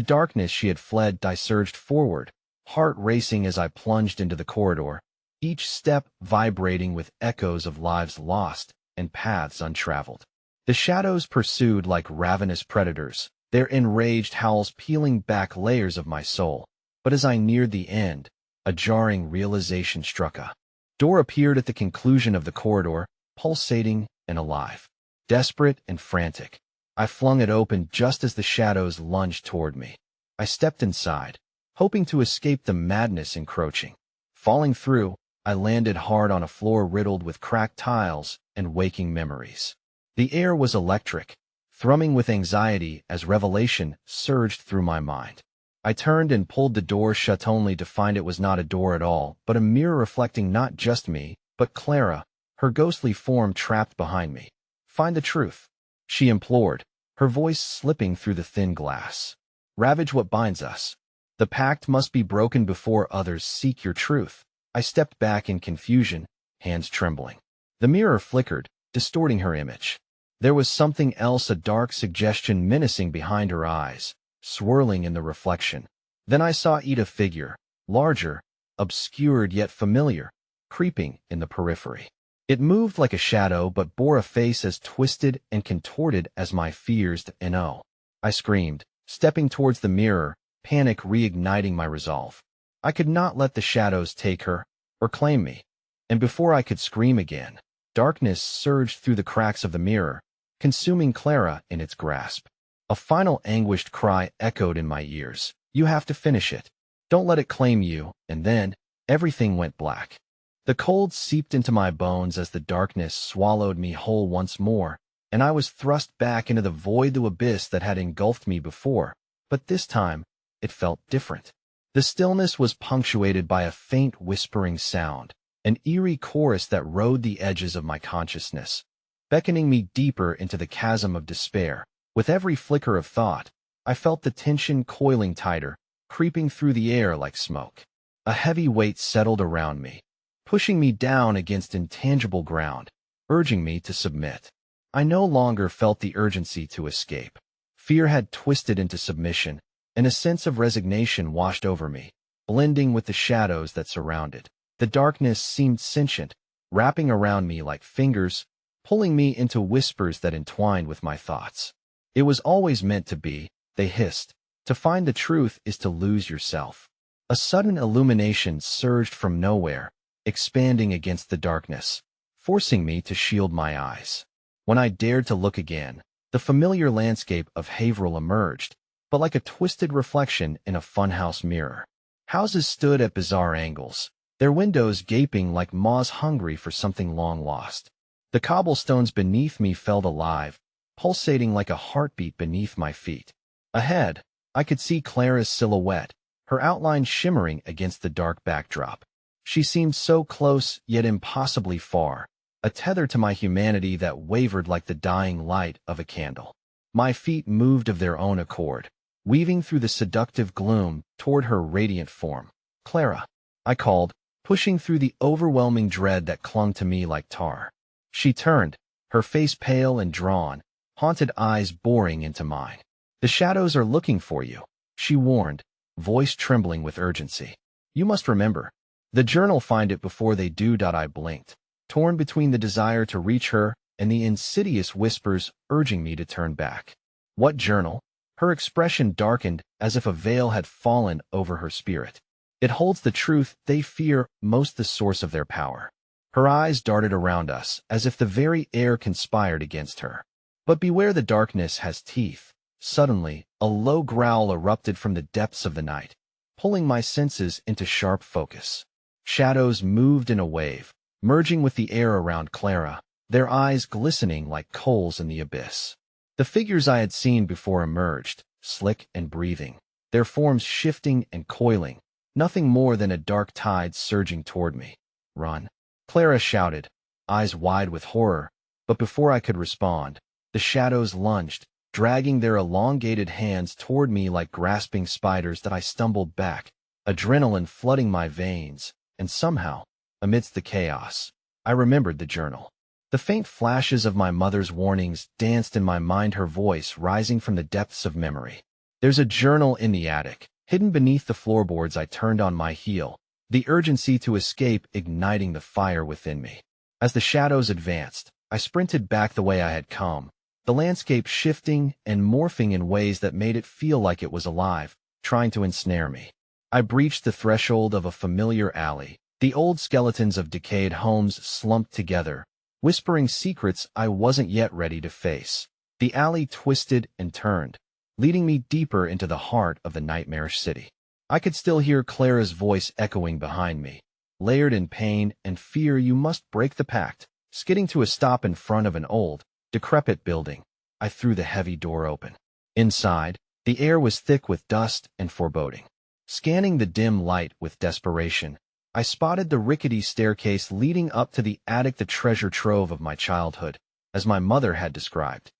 darkness she had fled. I surged forward, heart racing as I plunged into the corridor, each step vibrating with echoes of lives lost and paths untraveled. The shadows pursued like ravenous predators, their enraged howls peeling back layers of my soul. But as I neared the end, a jarring realization struck. A door appeared at the conclusion of the corridor, pulsating and alive. Desperate and frantic, I flung it open just as the shadows lunged toward me. I stepped inside, hoping to escape the madness encroaching. Falling through, I landed hard on a floor riddled with cracked tiles and waking memories. The air was electric, thrumming with anxiety as revelation surged through my mind. I turned and pulled the door shut, only to find it was not a door at all, but a mirror reflecting not just me, but Clara, her ghostly form trapped behind me. "Find the truth," she implored, her voice slipping through the thin glass. "Ravage what binds us. The pact must be broken before others seek your truth." I stepped back in confusion, hands trembling. The mirror flickered, distorting her image. There was something else, a dark suggestion menacing behind her eyes, swirling in the reflection. Then I saw a figure, larger, obscured yet familiar, creeping in the periphery. It moved like a shadow but bore a face as twisted and contorted as my fears. "No!" I screamed, stepping towards the mirror, panic reigniting my resolve. I could not let the shadows take her, or claim me. And before I could scream again, darkness surged through the cracks of the mirror, consuming Clara in its grasp. A final anguished cry echoed in my ears. "You have to finish it. Don't let it claim you." And then, everything went black. The cold seeped into my bones as the darkness swallowed me whole once more, and I was thrust back into the void, the abyss that had engulfed me before. But this time, it felt different. The stillness was punctuated by a faint whispering sound, an eerie chorus that rode the edges of my consciousness, beckoning me deeper into the chasm of despair. With every flicker of thought, I felt the tension coiling tighter, creeping through the air like smoke. A heavy weight settled around me, pushing me down against intangible ground, urging me to submit. I no longer felt the urgency to escape. Fear had twisted into submission, and a sense of resignation washed over me, blending with the shadows that surrounded. The darkness seemed sentient, wrapping around me like fingers, pulling me into whispers that entwined with my thoughts. "It was always meant to be," they hissed. "To find the truth is to lose yourself." A sudden illumination surged from nowhere, expanding against the darkness, forcing me to shield my eyes. When I dared to look again, the familiar landscape of Haverhill emerged, but like a twisted reflection in a funhouse mirror. Houses stood at bizarre angles, their windows gaping like maws hungry for something long lost. The cobblestones beneath me felt alive, pulsating like a heartbeat beneath my feet. Ahead, I could see Clara's silhouette, her outline shimmering against the dark backdrop. She seemed so close, yet impossibly far, a tether to my humanity that wavered like the dying light of a candle. My feet moved of their own accord, weaving through the seductive gloom toward her radiant form. "Clara," I called, pushing through the overwhelming dread that clung to me like tar. She turned, her face pale and drawn, haunted eyes boring into mine. "The shadows are looking for you," she warned, voice trembling with urgency. "You must remember. The journal find it before they do." I blinked, torn between the desire to reach her and the insidious whispers urging me to turn back. What journal? Her expression darkened as if a veil had fallen over her spirit. It holds the truth they fear most, the source of their power. Her eyes darted around us as if the very air conspired against her. But beware, the darkness has teeth. Suddenly, a low growl erupted from the depths of the night, pulling my senses into sharp focus. Shadows moved in a wave, merging with the air around Clara, their eyes glistening like coals in the abyss. The figures I had seen before emerged, slick and breathing, their forms shifting and coiling, nothing more than a dark tide surging toward me. "Run!" Clara shouted, eyes wide with horror, but before I could respond, the shadows lunged, dragging their elongated hands toward me like grasping spiders. That I stumbled back, adrenaline flooding my veins, and somehow, amidst the chaos, I remembered the journal. The faint flashes of my mother's warnings danced in my mind, her voice rising from the depths of memory. "There's a journal in the attic, hidden beneath the floorboards." I turned on my heel, the urgency to escape igniting the fire within me. As the shadows advanced, I sprinted back the way I had come, the landscape shifting and morphing in ways that made it feel like it was alive, trying to ensnare me. I breached the threshold of a familiar alley, the old skeletons of decayed homes slumped together, whispering secrets I wasn't yet ready to face. The alley twisted and turned, leading me deeper into the heart of the nightmarish city. I could still hear Clara's voice echoing behind me, layered in pain and fear. "You must break the pact." Skidding to a stop in front of an old, decrepit building, I threw the heavy door open. Inside, the air was thick with dust and foreboding. Scanning the dim light with desperation, I spotted the rickety staircase leading up to the attic, the treasure trove of my childhood, as my mother had described.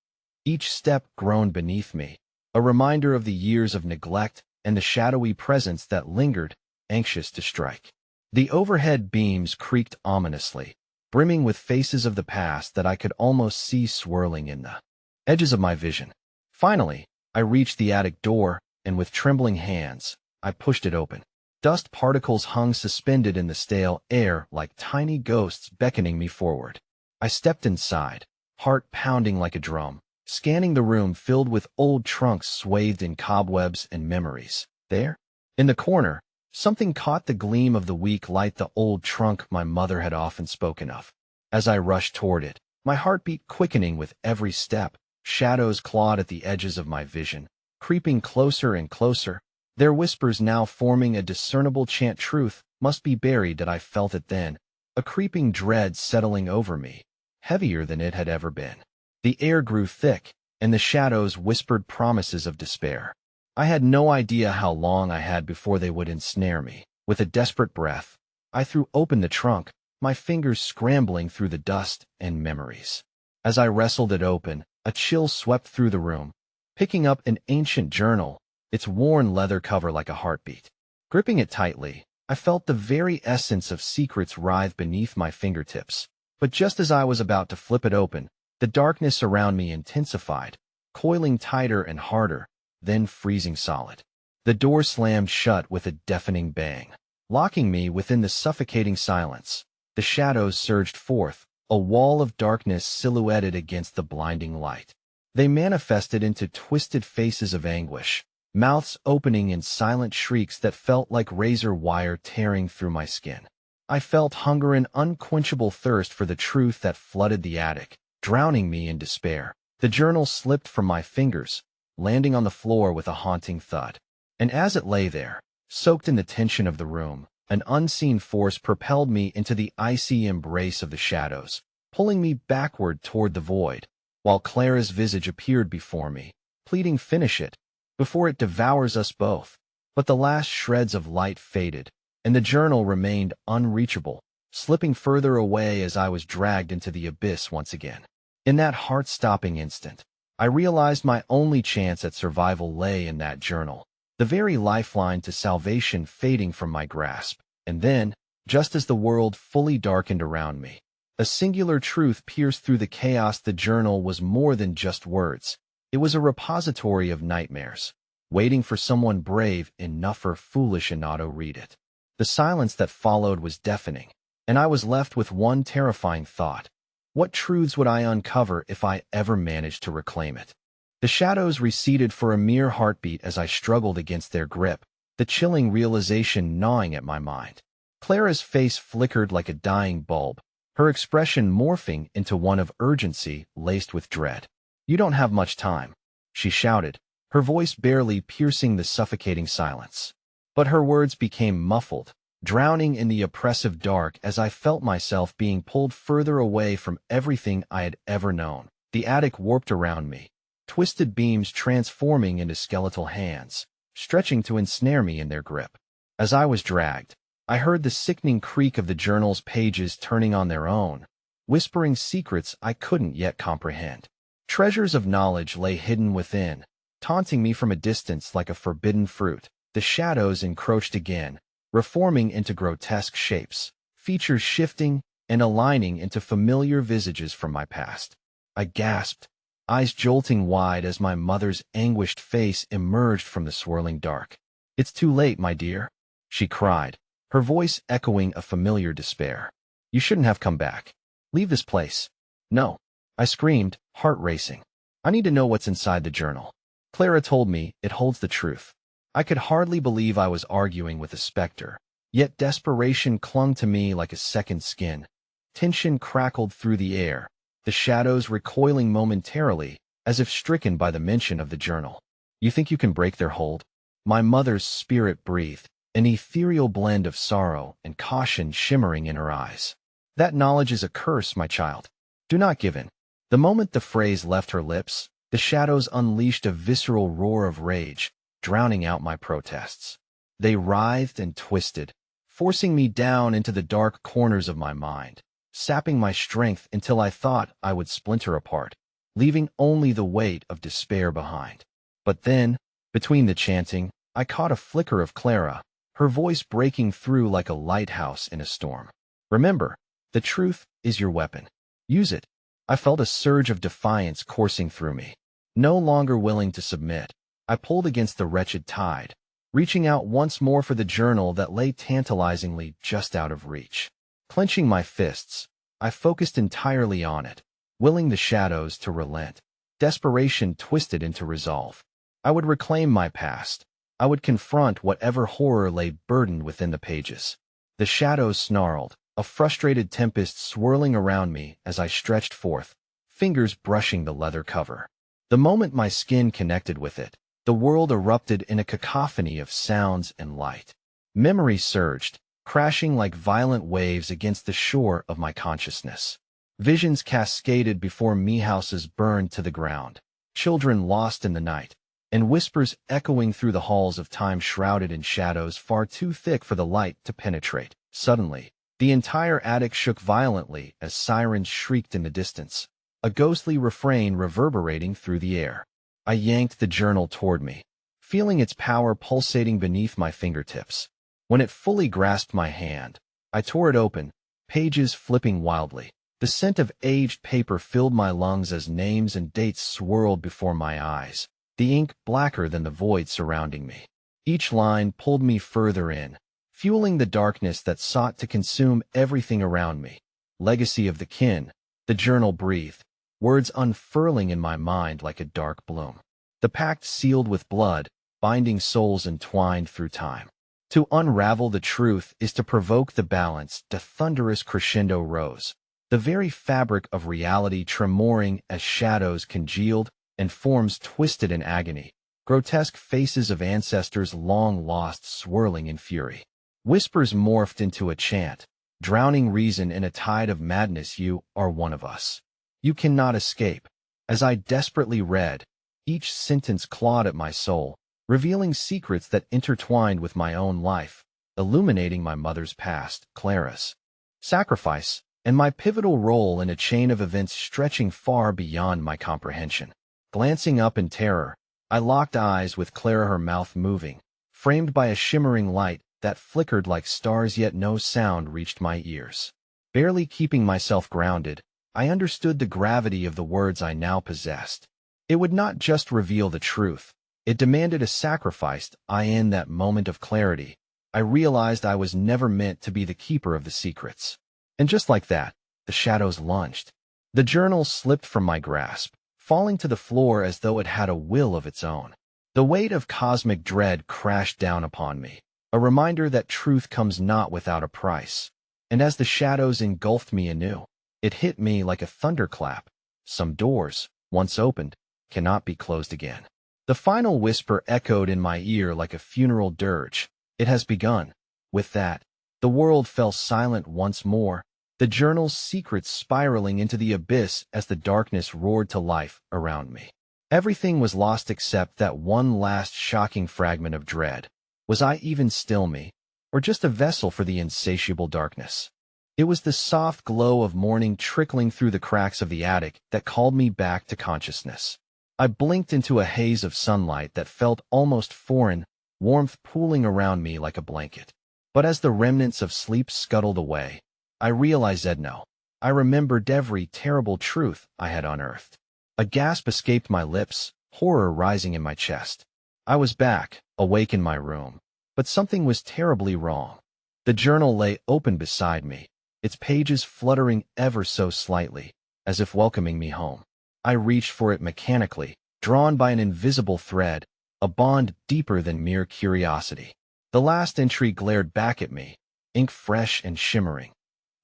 Each step groaned beneath me, a reminder of the years of neglect and the shadowy presence that lingered, anxious to strike. The overhead beams creaked ominously, brimming with faces of the past that I could almost see swirling in the edges of my vision. Finally, I reached the attic door, and with trembling hands, I pushed it open. Dust particles hung suspended in the stale air like tiny ghosts beckoning me forward. I stepped inside, heart pounding like a drum, scanning the room filled with old trunks swathed in cobwebs and memories. There, in the corner, something caught the gleam of the weak light, the old trunk my mother had often spoken of. As I rushed toward it, my heartbeat quickening with every step, shadows clawed at the edges of my vision, creeping closer and closer, their whispers now forming a discernible chant. Truth must be buried. That I felt it then, a creeping dread settling over me, heavier than it had ever been. The air grew thick, and the shadows whispered promises of despair. I had no idea how long I had before they would ensnare me. With a desperate breath, I threw open the trunk, my fingers scrambling through the dust and memories. As I wrestled it open, a chill swept through the room, picking up an ancient journal, its worn leather cover like a heartbeat. Gripping it tightly, I felt the very essence of secrets writhe beneath my fingertips. But just as I was about to flip it open, the darkness around me intensified, coiling tighter and harder, then freezing solid. The door slammed shut with a deafening bang, locking me within the suffocating silence. The shadows surged forth, a wall of darkness silhouetted against the blinding light. They manifested into twisted faces of anguish, mouths opening in silent shrieks that felt like razor wire tearing through my skin. I felt hunger and unquenchable thirst for the truth that flooded the attic, drowning me in despair. The journal slipped from my fingers, landing on the floor with a haunting thud. And as it lay there, soaked in the tension of the room, an unseen force propelled me into the icy embrace of the shadows, pulling me backward toward the void, while Clara's visage appeared before me, pleading, "Finish it, before it devours us both." But the last shreds of light faded, and the journal remained unreachable, slipping further away as I was dragged into the abyss once again. In that heart-stopping instant, I realized my only chance at survival lay in that journal, the very lifeline to salvation fading from my grasp. And then, just as the world fully darkened around me, a singular truth pierced through the chaos. The journal was more than just words. It was a repository of nightmares, waiting for someone brave enough or foolish enough to read it. The silence that followed was deafening, and I was left with one terrifying thought. What truths would I uncover if I ever managed to reclaim it? The shadows receded for a mere heartbeat as I struggled against their grip, the chilling realization gnawing at my mind. Clara's face flickered like a dying bulb, her expression morphing into one of urgency laced with dread. "You don't have much time," she shouted, her voice barely piercing the suffocating silence. But her words became muffled, drowning in the oppressive dark as I felt myself being pulled further away from everything I had ever known. The attic warped around me, twisted beams transforming into skeletal hands, stretching to ensnare me in their grip. As I was dragged, I heard the sickening creak of the journal's pages turning on their own, whispering secrets I couldn't yet comprehend. Treasures of knowledge lay hidden within, taunting me from a distance like a forbidden fruit. The shadows encroached again, reforming into grotesque shapes, features shifting and aligning into familiar visages from my past. I gasped, eyes jolting wide as my mother's anguished face emerged from the swirling dark. "It's too late, my dear," she cried, her voice echoing a familiar despair. "You shouldn't have come back. Leave this place." "No," I screamed, heart racing. "I need to know what's inside the journal. Clara told me it holds the truth." I could hardly believe I was arguing with a specter, yet desperation clung to me like a second skin. Tension crackled through the air, the shadows recoiling momentarily, as if stricken by the mention of the journal. "You think you can break their hold?" My mother's spirit breathed, an ethereal blend of sorrow and caution shimmering in her eyes. "That knowledge is a curse, my child. Do not give in." The moment the phrase left her lips, the shadows unleashed a visceral roar of rage, drowning out my protests. They writhed and twisted, forcing me down into the dark corners of my mind, sapping my strength until I thought I would splinter apart, leaving only the weight of despair behind. But then, between the chanting, I caught a flicker of Clara, her voice breaking through like a lighthouse in a storm. "Remember, the truth is your weapon. Use it." I felt a surge of defiance coursing through me. No longer willing to submit, I pulled against the wretched tide, reaching out once more for the journal that lay tantalizingly just out of reach. Clenching my fists, I focused entirely on it, willing the shadows to relent. Desperation twisted into resolve. I would reclaim my past. I would confront whatever horror lay burdened within the pages. The shadows snarled, a frustrated tempest swirling around me as I stretched forth, fingers brushing the leather cover. The moment my skin connected with it, the world erupted in a cacophony of sounds and light. Memory surged, crashing like violent waves against the shore of my consciousness. Visions cascaded before me, houses burned to the ground, children lost in the night, and whispers echoing through the halls of time shrouded in shadows far too thick for the light to penetrate. Suddenly, the entire attic shook violently as sirens shrieked in the distance, a ghostly refrain reverberating through the air. I yanked the journal toward me, feeling its power pulsating beneath my fingertips. When it fully grasped my hand, I tore it open, pages flipping wildly. The scent of aged paper filled my lungs as names and dates swirled before my eyes, the ink blacker than the void surrounding me. Each line pulled me further in, fueling the darkness that sought to consume everything around me. "Legacy of the kin," the journal breathed, words unfurling in my mind like a dark bloom. "The pact sealed with blood, binding souls entwined through time. To unravel the truth is to provoke the balance." The thunderous crescendo rose, the very fabric of reality tremoring as shadows congealed and forms twisted in agony, grotesque faces of ancestors long lost swirling in fury. Whispers morphed into a chant, drowning reason in a tide of madness. "You are one of us. You cannot escape." As I desperately read, each sentence clawed at my soul, revealing secrets that intertwined with my own life, illuminating my mother's past, Clara's sacrifice, and my pivotal role in a chain of events stretching far beyond my comprehension. Glancing up in terror, I locked eyes with Clara, her mouth moving, framed by a shimmering light that flickered like stars, yet no sound reached my ears. Barely keeping myself grounded, I understood the gravity of the words I now possessed. It would not just reveal the truth, it demanded a sacrifice. In that moment of clarity, I realized I was never meant to be the keeper of the secrets. And just like that, the shadows lunged. The journal slipped from my grasp, falling to the floor as though it had a will of its own. The weight of cosmic dread crashed down upon me, a reminder that truth comes not without a price. And as the shadows engulfed me anew, it hit me like a thunderclap. Some doors, once opened, cannot be closed again. The final whisper echoed in my ear like a funeral dirge. It has begun. With that, the world fell silent once more, the journal's secrets spiraling into the abyss as the darkness roared to life around me. Everything was lost except that one last shocking fragment of dread. Was I even still me, or just a vessel for the insatiable darkness? It was the soft glow of morning trickling through the cracks of the attic that called me back to consciousness. I blinked into a haze of sunlight that felt almost foreign, warmth pooling around me like a blanket. But as the remnants of sleep scuttled away, I realized no. I remembered every terrible truth I had unearthed. A gasp escaped my lips, horror rising in my chest. I was back, awake in my room, but something was terribly wrong. The journal lay open beside me, its pages fluttering ever so slightly, as if welcoming me home. I reached for it mechanically, drawn by an invisible thread, a bond deeper than mere curiosity. The last entry glared back at me, ink fresh and shimmering.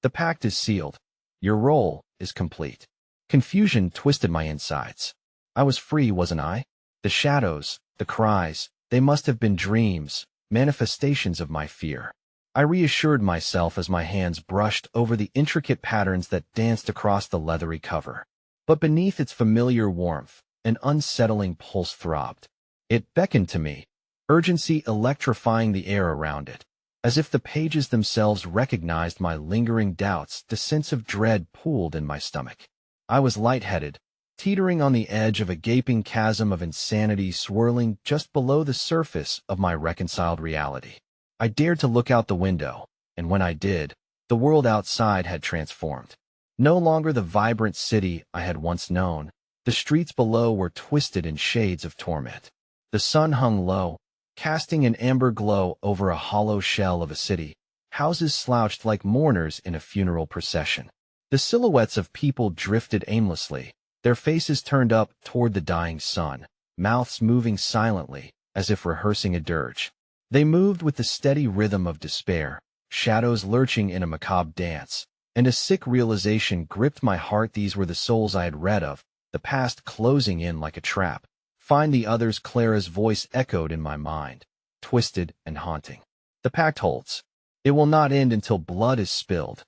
The pact is sealed. Your role is complete. Confusion twisted my insides. I was free, wasn't I? The shadows, the cries, they must have been dreams, manifestations of my fear. I reassured myself as my hands brushed over the intricate patterns that danced across the leathery cover. But beneath its familiar warmth, an unsettling pulse throbbed. It beckoned to me, urgency electrifying the air around it. As if the pages themselves recognized my lingering doubts, the sense of dread pooled in my stomach. I was lightheaded, teetering on the edge of a gaping chasm of insanity swirling just below the surface of my reconciled reality. I dared to look out the window, and when I did, the world outside had transformed. No longer the vibrant city I had once known, the streets below were twisted in shades of torment. The sun hung low, casting an amber glow over a hollow shell of a city. Houses slouched like mourners in a funeral procession. The silhouettes of people drifted aimlessly, their faces turned up toward the dying sun, mouths moving silently, as if rehearsing a dirge. They moved with the steady rhythm of despair, shadows lurching in a macabre dance, and a sick realization gripped my heart. These were the souls I had read of, the past closing in like a trap. Find the others. Clara's voice echoed in my mind, twisted and haunting. The pact holds. It will not end until blood is spilled.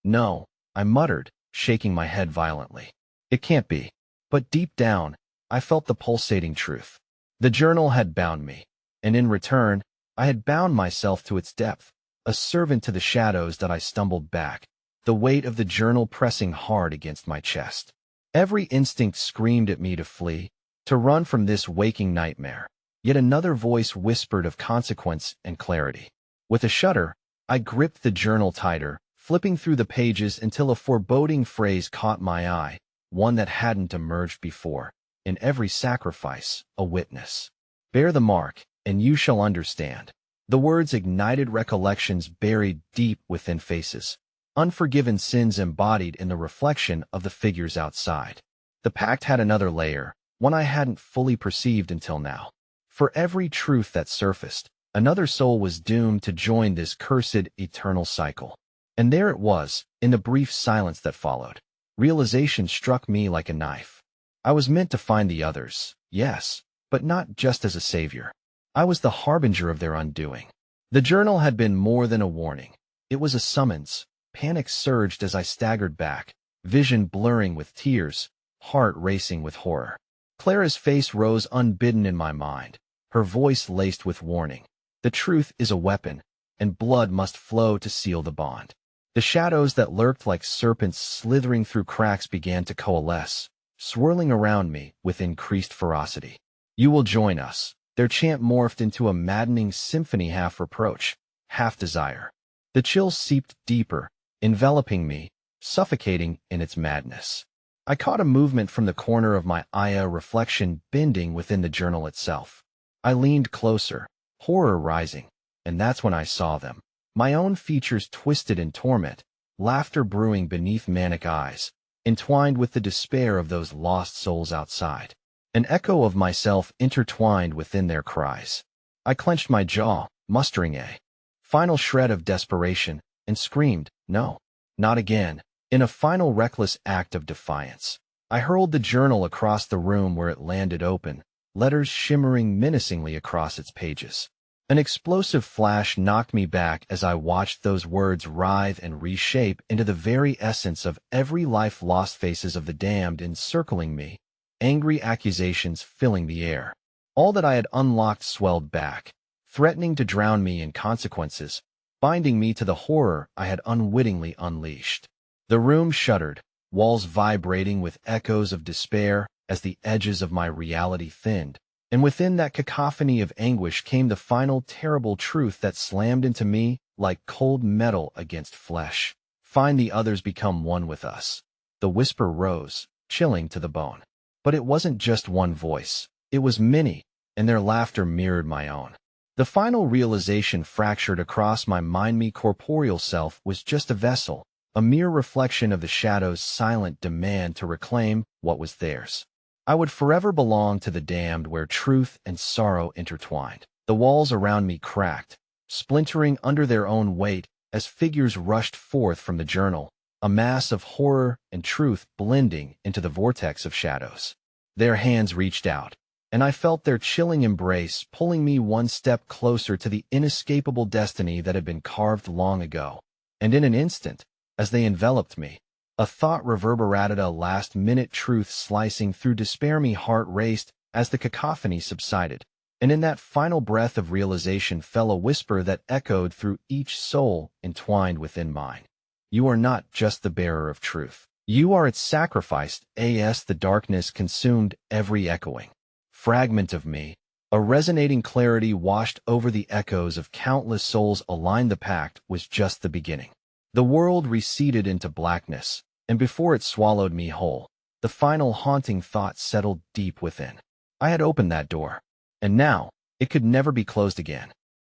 No, I muttered, shaking my head violently. It can't be. But deep down, I felt the pulsating truth. The journal had bound me, and in return, I had bound myself to its depth, a servant to the shadows that I stumbled back, the weight of the journal pressing hard against my chest. Every instinct screamed at me to flee, to run from this waking nightmare. Yet another voice whispered of consequence and clarity. With a shudder, I gripped the journal tighter, flipping through the pages until a foreboding phrase caught my eye, one that hadn't emerged before. In every sacrifice, a witness. Bear the mark, and you shall understand. The words ignited recollections buried deep within faces, unforgiven sins embodied in the reflection of the figures outside. The pact had another layer, one I hadn't fully perceived until now. For every truth that surfaced, another soul was doomed to join this cursed eternal cycle. And there it was, in the brief silence that followed. Realization struck me like a knife. I was meant to find the others, yes, but not just as a savior. I was the harbinger of their undoing. The journal had been more than a warning. It was a summons. Panic surged as I staggered back, vision blurring with tears, heart racing with horror. Clara's face rose unbidden in my mind, her voice laced with warning. The truth is a weapon, and blood must flow to seal the bond. The shadows that lurked like serpents slithering through cracks began to coalesce, swirling around me with increased ferocity. You will join us. Their chant morphed into a maddening symphony, half reproach, half desire. The chills seeped deeper, enveloping me, suffocating in its madness. I caught a movement from the corner of my eye, a reflection bending within the journal itself. I leaned closer, horror rising, and that's when I saw them. My own features twisted in torment, laughter brewing beneath manic eyes, entwined with the despair of those lost souls outside. An echo of myself intertwined within their cries. I clenched my jaw, mustering a final shred of desperation, and screamed, "No, not again." In a final reckless act of defiance, I hurled the journal across the room where it landed open, letters shimmering menacingly across its pages. An explosive flash knocked me back as I watched those words writhe and reshape into the very essence of every life lost, faces of the damned encircling me, angry accusations filling the air. All that I had unlocked swelled back, threatening to drown me in consequences, binding me to the horror I had unwittingly unleashed. The room shuddered, walls vibrating with echoes of despair as the edges of my reality thinned. And within that cacophony of anguish came the final terrible truth that slammed into me like cold metal against flesh. "Find the others, become one with us." The whisper rose, chilling to the bone. But it wasn't just one voice. It was many, and their laughter mirrored my own. The final realization fractured across my mind: me corporeal self was just a vessel, a mere reflection of the shadow's silent demand to reclaim what was theirs. I would forever belong to the damned where truth and sorrow intertwined. The walls around me cracked, splintering under their own weight as figures rushed forth from the journal, a mass of horror and truth blending into the vortex of shadows. Their hands reached out, and I felt their chilling embrace pulling me one step closer to the inescapable destiny that had been carved long ago. And in an instant, as they enveloped me, a thought reverberated, a last-minute truth slicing through despair. My heart raced as the cacophony subsided, and in that final breath of realization fell a whisper that echoed through each soul entwined within mine. "You are not just the bearer of truth. You are its sacrifice." As the darkness consumed every echoing fragment of me, a resonating clarity washed over the echoes of countless souls aligned. The pact was just the beginning. The world receded into blackness, and before it swallowed me whole, the final haunting thought settled deep within. I had opened that door, and now it could never be closed again.